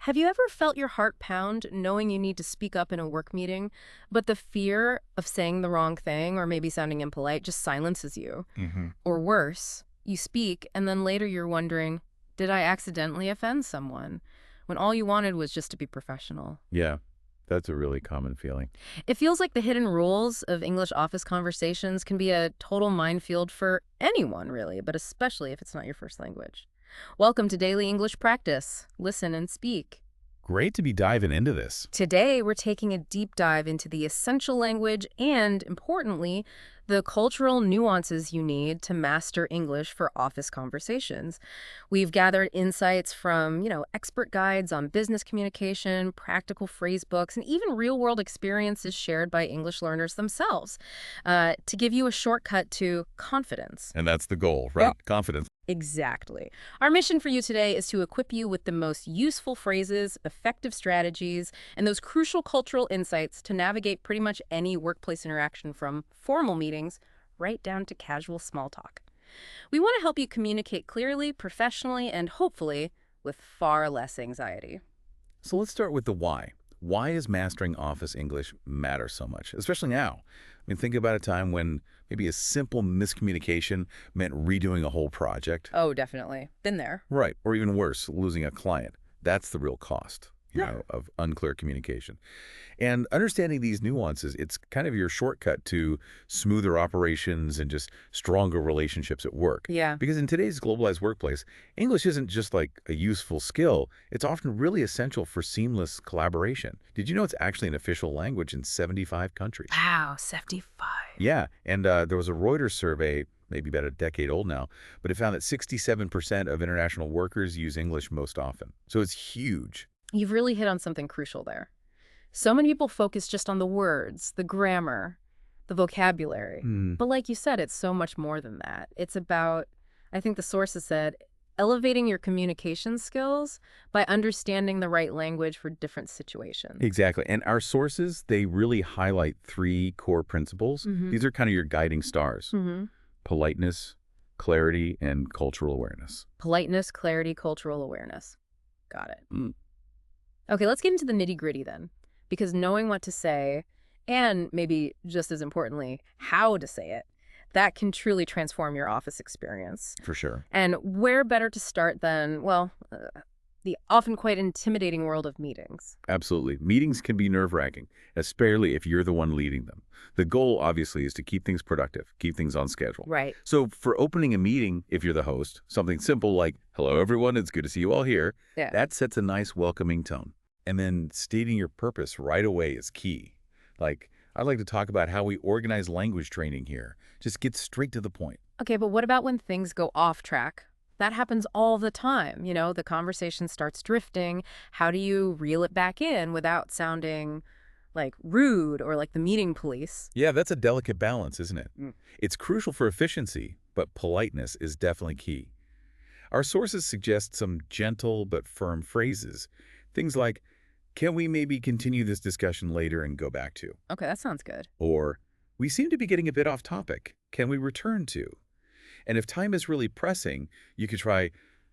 Have you ever felt your heart pound knowing you need to speak up in a work meeting, but the fear of saying the wrong thing or maybe sounding impolite just silences you? hmm Or worse, you speak and then later you're wondering, did I accidentally offend someone? When all you wanted was just to be professional. Yeah, that's a really common feeling. It feels like the hidden rules of English office conversations can be a total minefield for anyone, really, but especially if it's not your first language. Welcome to Daily English Practice. Listen and speak. Great to be diving into this. Today, we're taking a deep dive into the essential language and, importantly, the cultural nuances you need to master English for office conversations. We've gathered insights from, expert guides on business communication, practical phrase books, and even real-world experiences shared by English learners themselves to give you a shortcut to confidence. And that's the goal, right? Yep. Confidence. Exactly. Our mission for you today is to equip you with the most useful phrases, effective strategies, and those crucial cultural insights to navigate pretty much any workplace interaction from formal meetings right down to casual small talk. We want to help you communicate clearly, professionally, and hopefully with far less anxiety. So let's start with the why. Why is mastering office English matter so much, especially now? I mean, think about a time when maybe a simple miscommunication meant redoing a whole project. Oh, definitely. Been there. Right. Or even worse, losing a client. That's the real cost, Yeah. of unclear communication. And understanding these nuances, it's kind of your shortcut to smoother operations and just stronger relationships at work. Yeah. Because in today's globalized workplace, English isn't just like a useful skill, it's often really essential for seamless collaboration. Did you know it's actually an official language in 75 countries? Wow, 75. Yeah, and there was a Reuters survey, maybe about a decade old now, but it found that 67% of international workers use English most often. So it's huge. You've really hit on something crucial there. So many people focus just on the words, the grammar, the vocabulary. Hmm. But like you said, it's so much more than that. It's about, I think the sources said, elevating your communication skills by understanding the right language for different situations. Exactly. And our sources, they really highlight three core principles. hmm These are kind of your guiding stars: hmm politeness, clarity, and cultural awareness. Politeness, clarity, cultural awareness. Got it. Mm. Okay, let's get into the nitty-gritty then. Because knowing what to say, and maybe just as importantly, how to say it, that can truly transform your office experience. For sure. And where better to start than, the often quite intimidating world of meetings. Absolutely. Meetings can be nerve-wracking, especially if you're the one leading them. The goal, obviously, is to keep things productive, keep things on schedule. Right. So for opening a meeting, if you're the host, something simple like, "Hello, everyone, it's good to see you all here," Yeah. that sets a nice, welcoming tone. And then stating your purpose right away is key. Like, I'd like to talk about how we organize language training here. Just get straight to the point. Okay, but what about when things go off track? That happens all the time. The conversation starts drifting. How do you reel it back in without sounding like rude or like the meeting police? Yeah, that's a delicate balance, isn't it? Mm. It's crucial for efficiency, but politeness is definitely key. Our sources suggest some gentle but firm phrases. Things like, "Can we maybe continue this discussion later and go back to?" Okay, that sounds good. Or, "We seem to be getting a bit off topic. Can we return to?" And if time is really pressing, you could try,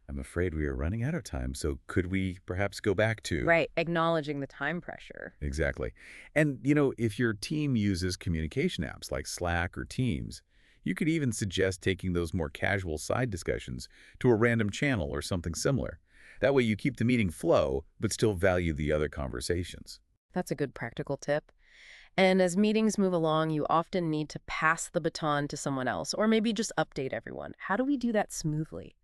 "I'm afraid we are running out of time, so could we perhaps go back to?" Right, acknowledging the time pressure. Exactly. And, if your team uses communication apps like Slack or Teams, you could even suggest taking those more casual side discussions to a random channel or something similar. That way you keep the meeting flow, but still value the other conversations. That's a good practical tip. And as meetings move along, you often need to pass the baton to someone else, or maybe just update everyone. How do we do that smoothly?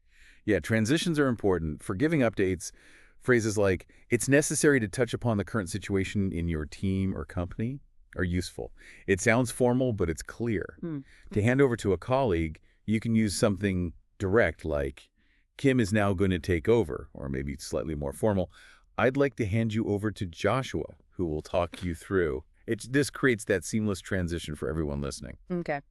Yeah, transitions are important. For giving updates, phrases like, "It's necessary to touch upon the current situation in your team or company," are useful. It sounds formal, but it's clear. Hmm. To hand over to a colleague, you can use something direct like, "Kim is now going to take over," or maybe slightly more formal, "I'd like to hand you over to Joshua, who will talk you through." This creates that seamless transition for everyone listening. Okay.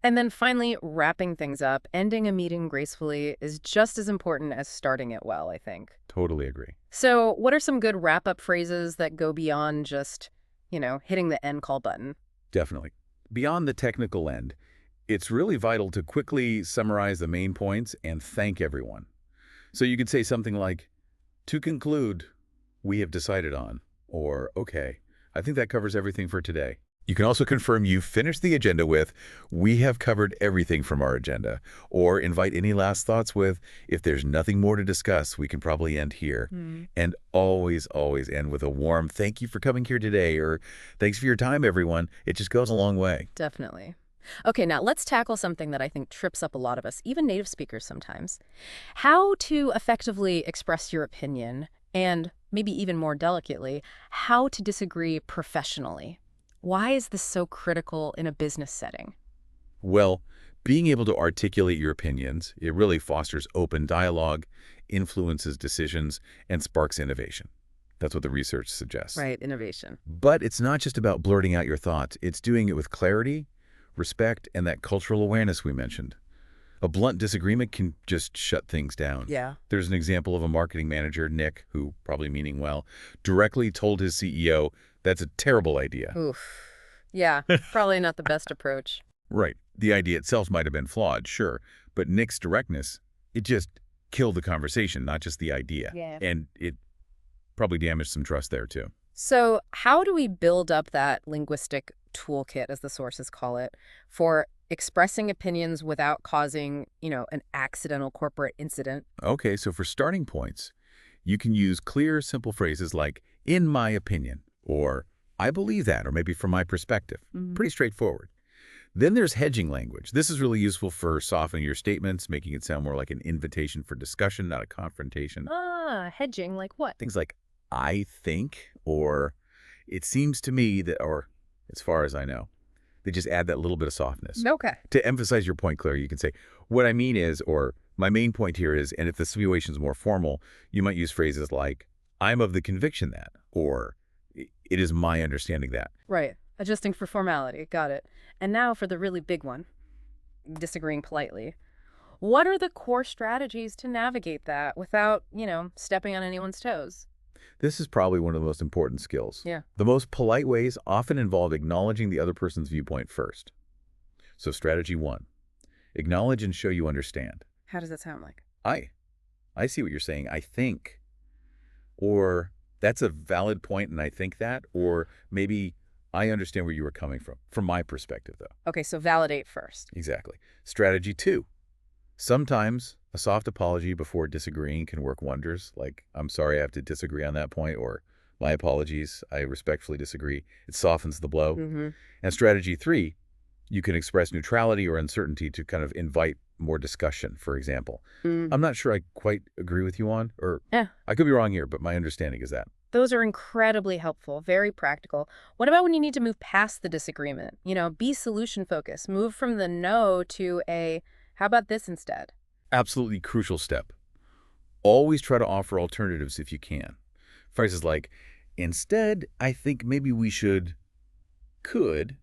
And then finally, wrapping things up, ending a meeting gracefully is just as important as starting it well, I think. Totally agree. So what are some good wrap-up phrases that go beyond just, hitting the end call button? Definitely. Beyond the technical end, it's really vital to quickly summarize the main points and thank everyone. So you could say something like, "To conclude, we have decided on, or okay, I think that covers everything for today. You can also confirm you've finished the agenda with, we have covered everything from our agenda, or invite any last thoughts with, if there's nothing more to discuss, we can probably end here. And always, always end with a warm, thank you for coming here today, or thanks for your time, everyone. It just goes a long way. Definitely. Okay, now let's tackle something that I think trips up a lot of us, even native speakers sometimes. How to effectively express your opinion, and maybe even more delicately, how to disagree professionally. Why is this so critical in a business setting? Well, being able to articulate your opinions, it really fosters open dialogue, influences decisions, and sparks innovation. That's what the research suggests. Right, innovation. But it's not just about blurting out your thoughts. It's doing it with clarity, respect, and that cultural awareness we mentioned. A blunt disagreement can just shut things down. Yeah. There's an example of a marketing manager, Nick, who, probably meaning well, directly told his CEO, that's a terrible idea. Oof. Yeah, probably not the best approach. Right. The idea itself might have been flawed, sure, but Nick's directness, it just killed the conversation, not just the idea. Yeah. And it probably damaged some trust there, too. So how do we build up that linguistic toolkit, as the sources call it, for expressing opinions without causing, an accidental corporate incident? Okay, so for starting points, you can use clear, simple phrases like, in my opinion, or I believe that, or maybe from my perspective. Pretty straightforward. Then there's hedging language. This is really useful for softening your statements, making it sound more like an invitation for discussion, not a confrontation. Hedging, like what? Things like, I think, or it seems to me that, or as far as I know. They just add that little bit of softness. Okay. To emphasize your point clearly, you can say, what I mean is, or my main point here is, and if the situation is more formal, you might use phrases like, I'm of the conviction that, or it is my understanding that. Right. Adjusting for formality. Got it. And now for the really big one, disagreeing politely. What are the core strategies to navigate that without, stepping on anyone's toes? This is probably one of the most important skills. Yeah. The most polite ways often involve acknowledging the other person's viewpoint first. So strategy 1, acknowledge and show you understand. How does that sound like? I see what you're saying, I think. Or that's a valid point and I think that. Or maybe I understand where you were coming from my perspective though. Okay, so validate first. Exactly. Strategy 2, sometimes a soft apology before disagreeing can work wonders, like, I'm sorry I have to disagree on that point, or my apologies, I respectfully disagree. It softens the blow. And strategy 3, you can express neutrality or uncertainty to kind of invite more discussion, for example. I'm not sure I quite agree with you on, or I could be wrong here, but my understanding is that. Those are incredibly helpful, very practical. What about when you need to move past the disagreement? Be solution focused, move from the no to a, how about this instead? Absolutely crucial step. Always try to offer alternatives if you can. Phrases like, instead, I think maybe we could,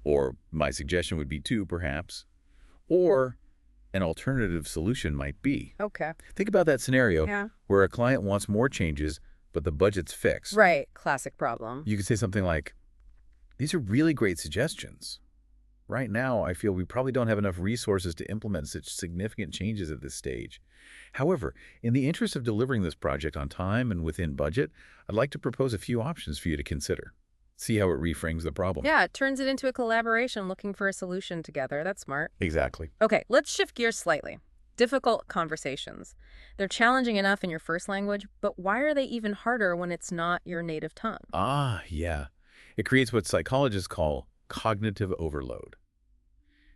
or my suggestion would be to, perhaps, or an alternative solution might be. Okay. Think about that scenario where a client wants more changes, but the budget's fixed. Right. Classic problem. You could say something like, these are really great suggestions. Right now, I feel we probably don't have enough resources to implement such significant changes at this stage. However, in the interest of delivering this project on time and within budget, I'd like to propose a few options for you to consider. See how it reframes the problem. Yeah, it turns it into a collaboration looking for a solution together. That's smart. Exactly. Okay, let's shift gears slightly. Difficult conversations. They're challenging enough in your first language, but why are they even harder when it's not your native tongue? Yeah. It creates what psychologists call cognitive overload.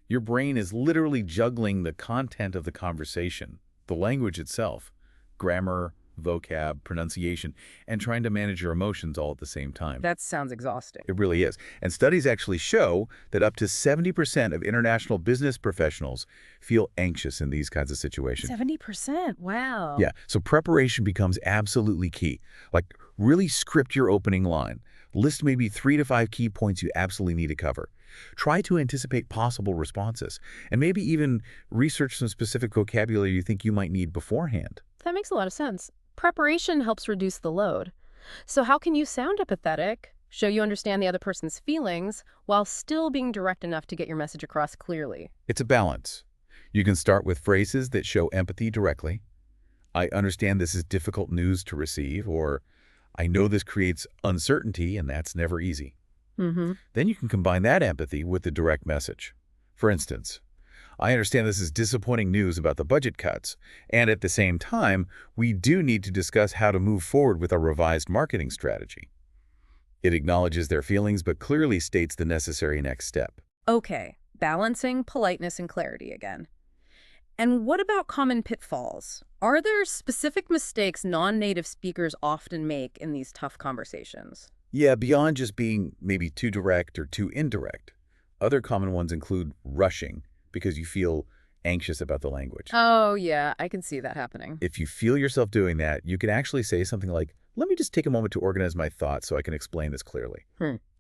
Your brain is literally juggling the content of the conversation, the language itself, grammar, vocab, pronunciation, and trying to manage your emotions all at the same time. That sounds exhausting. It really is. And studies actually show that up to 70% of international business professionals feel anxious in these kinds of situations. 70%? Wow. Yeah, so preparation becomes absolutely key. Like, really script your opening line. List maybe 3 to 5 key points you absolutely need to cover. Try to anticipate possible responses, and maybe even research some specific vocabulary you think you might need beforehand. That makes a lot of sense. Preparation helps reduce the load. So how can you sound empathetic, show you understand the other person's feelings, while still being direct enough to get your message across clearly? It's a balance. You can start with phrases that show empathy directly. I understand this is difficult news to receive, or I know this creates uncertainty, and that's never easy. Mm-hmm. Then you can combine that empathy with the direct message. For instance, I understand this is disappointing news about the budget cuts, and at the same time, we do need to discuss how to move forward with our revised marketing strategy. It acknowledges their feelings but clearly states the necessary next step. Okay, balancing politeness and clarity again. And what about common pitfalls? Are there specific mistakes non-native speakers often make in these tough conversations? Yeah, beyond just being maybe too direct or too indirect, other common ones include rushing because you feel anxious about the language. Oh, yeah, I can see that happening. If you feel yourself doing that, you can actually say something like, let me just take a moment to organize my thoughts so I can explain this clearly.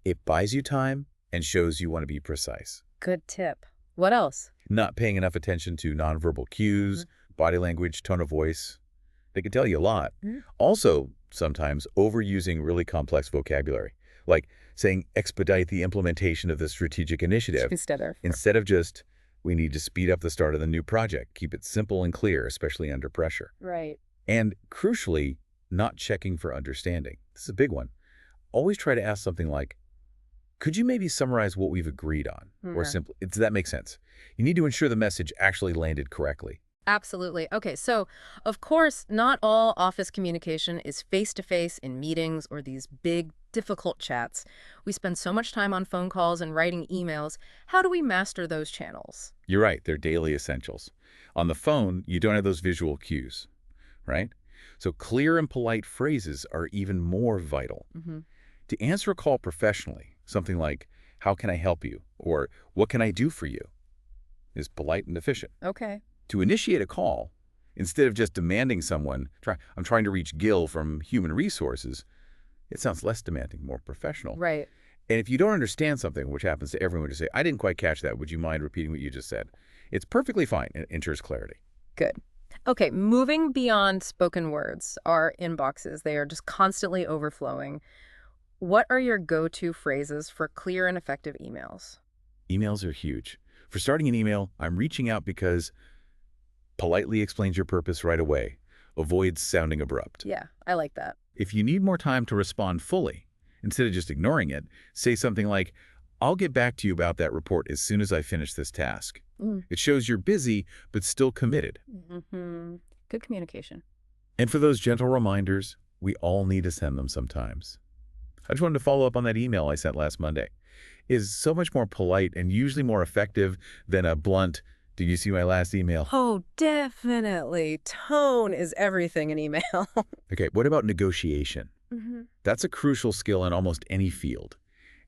It buys you time and shows you want to be precise. Good tip. What else? Not paying enough attention to nonverbal cues, body language, tone of voice. They can tell you a lot. Also, sometimes overusing really complex vocabulary, like saying expedite the implementation of the strategic initiative instead of just, we need to speed up the start of the new project. Keep it simple and clear, especially under pressure. Right. And crucially, not checking for understanding. This is a big one. Always try to ask something like, could you maybe summarize what we've agreed on? Or simply, does that make sense? You need to ensure the message actually landed correctly. Absolutely. Okay, so of course, not all office communication is face-to-face in meetings or these big, difficult chats. We spend so much time on phone calls and writing emails. How do we master those channels? You're right, they're daily essentials. On the phone, you don't have those visual cues, right? So clear and polite phrases are even more vital. To answer a call professionally, something like, how can I help you? Or what can I do for you? Is polite and efficient. Okay. To initiate a call, instead of just demanding someone, I'm trying to reach Gil from Human Resources, it sounds less demanding, more professional. Right. And if you don't understand something, which happens to everyone, to say, I didn't quite catch that, would you mind repeating what you just said? It's perfectly fine and ensures clarity. Good. Okay, moving beyond spoken words, our inboxes, they are just constantly overflowing. What are your go-to phrases for clear and effective emails? Emails are huge. For starting an email, I'm reaching out because politely explains your purpose right away, avoids sounding abrupt. Yeah, I like that. If you need more time to respond fully, instead of just ignoring it, say something like, I'll get back to you about that report as soon as I finish this task. It shows you're busy, but still committed. Good communication. And for those gentle reminders, we all need to send them sometimes. I just wanted to follow up on that email I sent last Monday. Is so much more polite and usually more effective than a blunt, did you see my last email? Oh, definitely. Tone is everything in email. Okay, what about negotiation? That's a crucial skill in almost any field.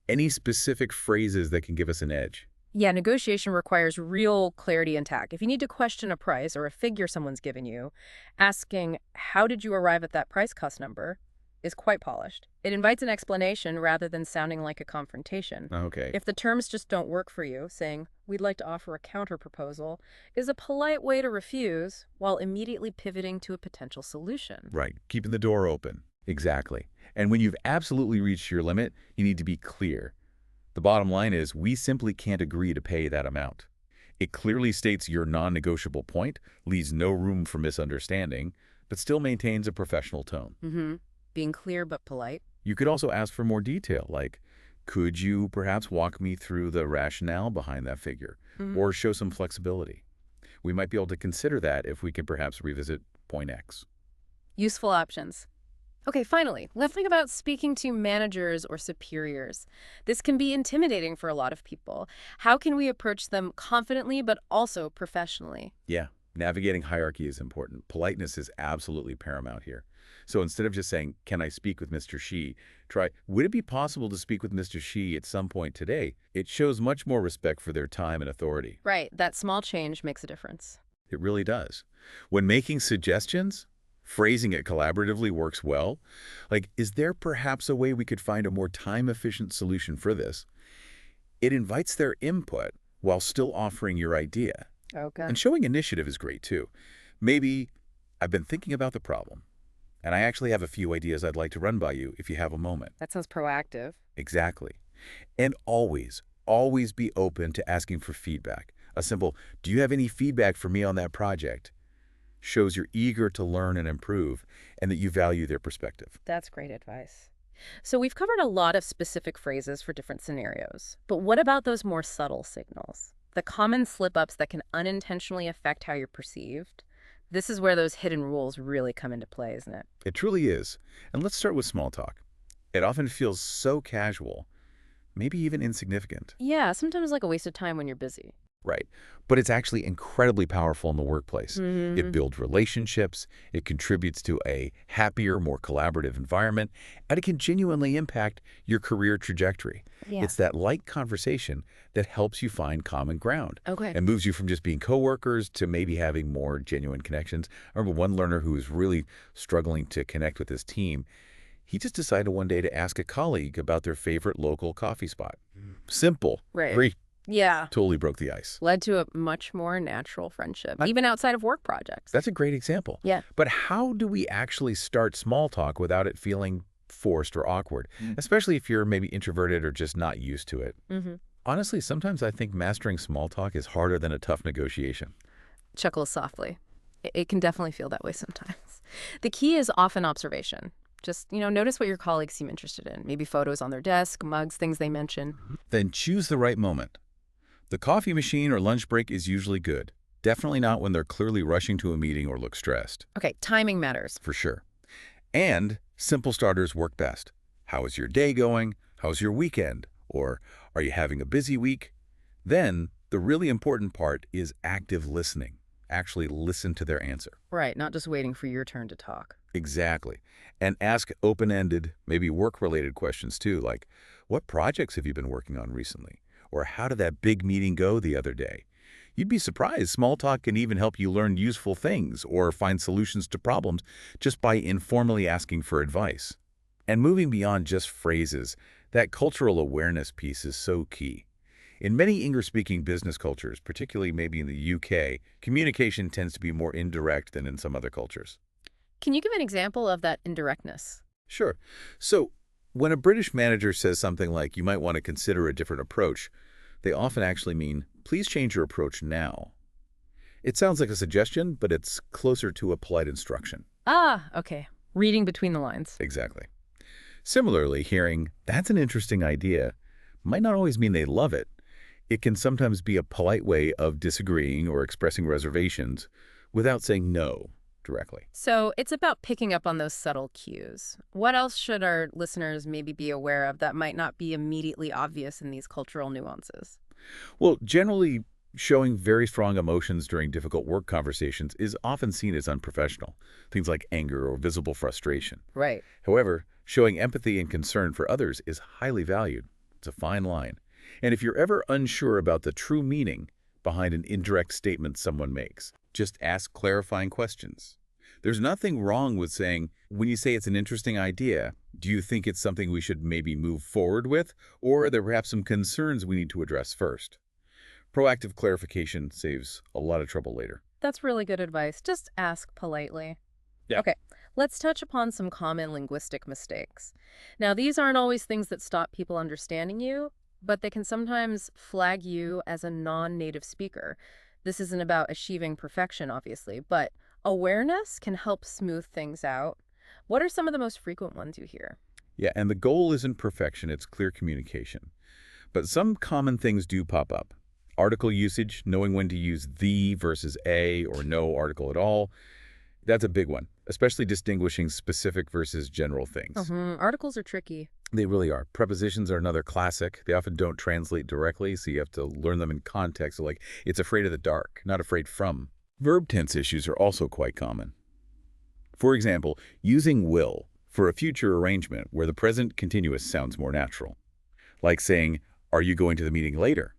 Any specific phrases that can give us an edge? Yeah, negotiation requires real clarity and tact. If you need to question a price or a figure someone's given you, asking, how did you arrive at that price cost number, is quite polished. It invites an explanation rather than sounding like a confrontation. Okay. If the terms just don't work for you, saying, we'd like to offer a counterproposal, is a polite way to refuse while immediately pivoting to a potential solution. Right, keeping the door open. Exactly. And when you've absolutely reached your limit, you need to be clear. The bottom line is, we simply can't agree to pay that amount. It clearly states your non-negotiable point, leaves no room for misunderstanding, but still maintains a professional tone. Being clear but polite. You could also ask for more detail, like, could you perhaps walk me through the rationale behind that figure, or show some flexibility? We might be able to consider that if we could perhaps revisit point X. Useful options. Okay, finally, let's think about speaking to managers or superiors. This can be intimidating for a lot of people. How can we approach them confidently but also professionally? Yeah, navigating hierarchy is important. Politeness is absolutely paramount here. So instead of just saying, can I speak with Mr. Shi, try, would it be possible to speak with Mr. Shi at some point today? It shows much more respect for their time and authority. Right, that small change makes a difference. It really does. When making suggestions, phrasing it collaboratively works well. Like, is there perhaps a way we could find a more time-efficient solution for this? It invites their input while still offering your idea. Okay. And showing initiative is great, too. Maybe, I've been thinking about the problem, and I actually have a few ideas I'd like to run by you if you have a moment. That sounds proactive. Exactly. And always, always be open to asking for feedback. A simple, do you have any feedback for me on that project? shows you're eager to learn and improve and that you value their perspective. That's great advice. So we've covered a lot of specific phrases for different scenarios. But what about those more subtle signals? The common slip-ups that can unintentionally affect how you're perceived? This is where those hidden rules really come into play, isn't it? It truly is. And let's start with small talk. It often feels so casual, maybe even insignificant. Yeah, sometimes like a waste of time when you're busy. Right. But it's actually incredibly powerful in the workplace. It Hmm. builds relationships, it contributes to a happier, more collaborative environment, and it can genuinely impact your career trajectory. Yeah. It's that light conversation that helps you find common ground Okay. and moves you from just being coworkers to maybe having more genuine connections. I remember one learner who was really struggling to connect with his team. He just decided one day to ask a colleague about their favorite local coffee spot. Simple. Right. Very Yeah. totally broke the ice. Led to a much more natural friendship, I- even outside of work projects. That's a great example. Yeah. But how do we actually start small talk without it feeling forced or awkward, especially if you're maybe introverted or just not used to it? Mm-hmm. Honestly, sometimes I think mastering small talk is harder than a tough negotiation. Chuckles softly. It can definitely feel that way sometimes. The key is often observation. Just, notice what your colleagues seem interested in. Maybe photos on their desk, mugs, things they mention. Then choose the right moment. The coffee machine or lunch break is usually good. Definitely not when they're clearly rushing to a meeting or look stressed, Okay, timing matters. for sure. And simple starters work best. How is your day going? How's your weekend? Or are you having a busy week? Then the really important part is active listening. Actually listen to their answer. Right, not just waiting for your turn to talk. Exactly. And ask open-ended, maybe work-related questions too, like, what projects have you been working on recently? Or how did that big meeting go the other day? You'd be surprised. Small talk can even help you learn useful things or find solutions to problems just by informally asking for advice. And moving beyond just phrases, that cultural awareness piece is so key. In many English-speaking business cultures, particularly maybe in the UK, communication tends to be more indirect than in some other cultures. Can you give an example of that indirectness? Sure. So when a British manager says something like, you might want to consider a different approach, they often actually mean, please change your approach now. It sounds like a suggestion, but it's closer to a polite instruction. Ah, okay. Reading between the lines. Exactly. Similarly, hearing, that's an interesting idea, might not always mean they love it. It can sometimes be a polite way of disagreeing or expressing reservations without saying no directly. So it's about picking up on those subtle cues. What else should our listeners maybe be aware of that might not be immediately obvious in these cultural nuances? Well, generally, showing very strong emotions during difficult work conversations is often seen as unprofessional, things like anger or visible frustration. Right. However, showing empathy and concern for others is highly valued. It's a fine line. And if you're ever unsure about the true meaning behind an indirect statement someone makes, just ask clarifying questions. There's nothing wrong with saying, when you say it's an interesting idea, do you think it's something we should maybe move forward with, or are there perhaps some concerns we need to address first? Proactive clarification saves a lot of trouble later. That's really good advice. Just ask politely. Yeah. Okay, let's touch upon some common linguistic mistakes. Now, these aren't always things that stop people understanding you, but they can sometimes flag you as a non-native speaker. This isn't about achieving perfection, obviously, but awareness can help smooth things out. What are some of the most frequent ones you hear? Yeah, and the goal isn't perfection, it's clear communication. But some common things do pop up. Article usage, knowing when to use the versus a or no article at all. That's a big one, especially distinguishing specific versus general things. Articles are tricky. They really are. Prepositions are another classic. They often don't translate directly, so you have to learn them in context. So like, it's afraid of the dark, not afraid from. Verb tense issues are also quite common. For example, using will for a future arrangement where the present continuous sounds more natural. Like saying, are you going to the meeting later?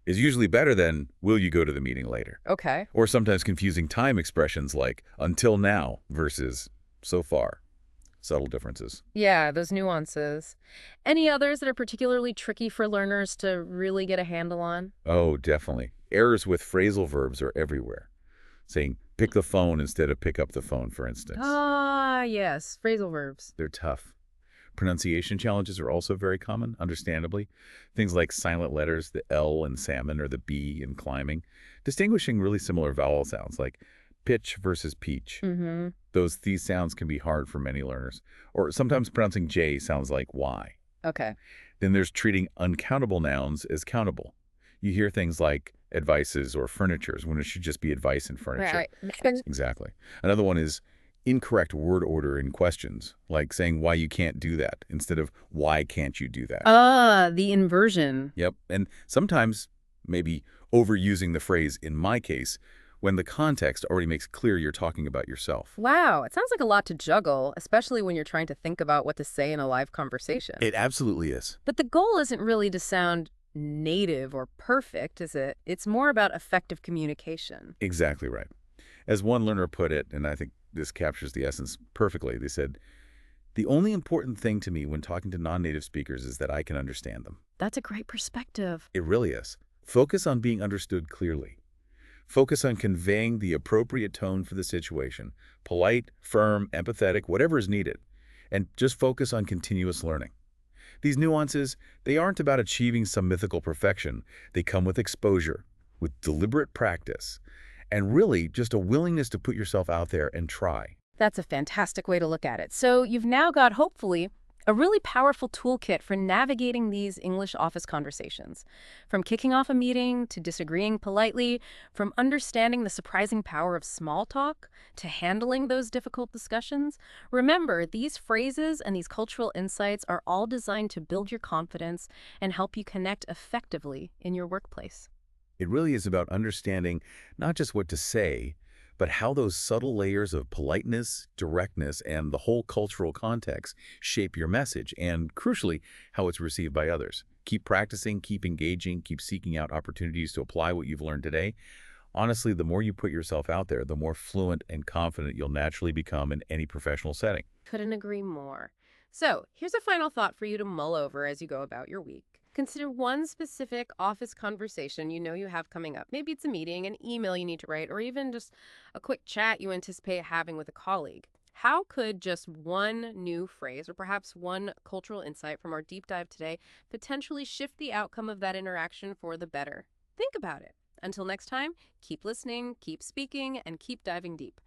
Is usually better than, will you go to the meeting later? Okay. Or sometimes confusing time expressions like, until now versus so far. Subtle differences. Yeah, those nuances. Any others that are particularly tricky for learners to really get a handle on? Oh, definitely. Errors with phrasal verbs are everywhere. Saying, pick the phone instead of pick up the phone, for instance. Ah, yes, phrasal verbs. They're tough. Pronunciation challenges are also very common, understandably. Things like silent letters, the L in salmon or the B in climbing. Distinguishing really similar vowel sounds like Pitch versus peach. Mm-hmm. These sounds can be hard for many learners, or sometimes pronouncing J sounds like Y. Okay. Then there's treating uncountable nouns as countable. You hear things like advices or furnitures when it should just be advice and furniture. Right. Exactly. Another one is incorrect word order in questions, like saying why you can't do that instead of why can't you do that. The inversion. Yep. And sometimes maybe overusing the phrase in my case when the context already makes clear you're talking about yourself. Wow, it sounds like a lot to juggle, especially when you're trying to think about what to say in a live conversation. It absolutely is. But the goal isn't really to sound native or perfect, is it? It's more about effective communication. Exactly right. As one learner put it, and I think this captures the essence perfectly, they said, "The only important thing to me when talking to non-native speakers is that I can understand them." That's a great perspective. It really is. Focus on being understood clearly. Focus on conveying the appropriate tone for the situation, polite, firm, empathetic, whatever is needed, and just focus on continuous learning. These nuances, they aren't about achieving some mythical perfection. They come with exposure, with deliberate practice, and really just a willingness to put yourself out there and try. That's a fantastic way to look at it. So you've now got, hopefully, a really powerful toolkit for navigating these English office conversations. From kicking off a meeting to disagreeing politely, from understanding the surprising power of small talk to handling those difficult discussions. Remember, these phrases and these cultural insights are all designed to build your confidence and help you connect effectively in your workplace. It really is about understanding not just what to say, but how those subtle layers of politeness, directness, and the whole cultural context shape your message, and crucially, how it's received by others. Keep practicing, keep engaging, keep seeking out opportunities to apply what you've learned today. Honestly, the more you put yourself out there, the more fluent and confident you'll naturally become in any professional setting. Couldn't agree more. So, here's a final thought for you to mull over as you go about your week. Consider one specific office conversation you know you have coming up. Maybe it's a meeting, an email you need to write, or even just a quick chat you anticipate having with a colleague. How could just one new phrase or perhaps one cultural insight from our deep dive today potentially shift the outcome of that interaction for the better? Think about it. Until next time, keep listening, keep speaking, and keep diving deep.